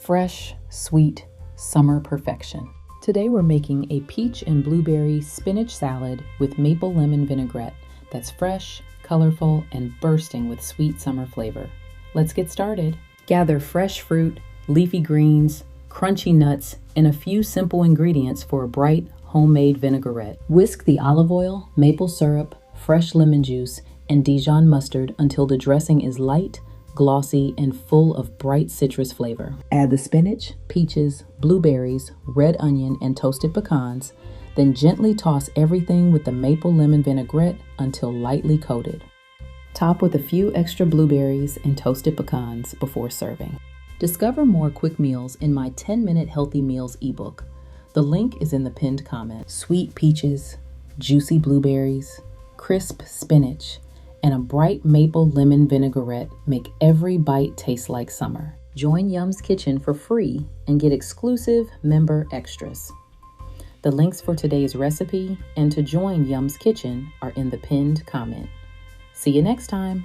fresh, sweet, summer perfection. Today we're making a peach and blueberry spinach salad with maple lemon vinaigrette that's fresh, colorful, and bursting with sweet summer flavor. Let's get started. Gather fresh fruit, leafy greens, crunchy nuts, and a few simple ingredients for a bright, homemade vinaigrette. Whisk the olive oil, maple syrup, fresh lemon juice, and Dijon mustard until the dressing is light, glossy, and full of bright citrus flavor. Add the spinach, peaches, blueberries, red onion, and toasted pecans, then gently toss everything with the maple lemon vinaigrette until lightly coated. Top with a few extra blueberries and toasted pecans before serving. Discover more quick meals in my 10-minute Healthy Meals ebook. The link is in the pinned comment. Sweet peaches, juicy blueberries, crisp spinach, and a bright maple lemon vinaigrette make every bite taste like summer. Join Yum's Kitchen for free and get exclusive member extras. The links for today's recipe and to join Yum's Kitchen are in the pinned comment. See you next time.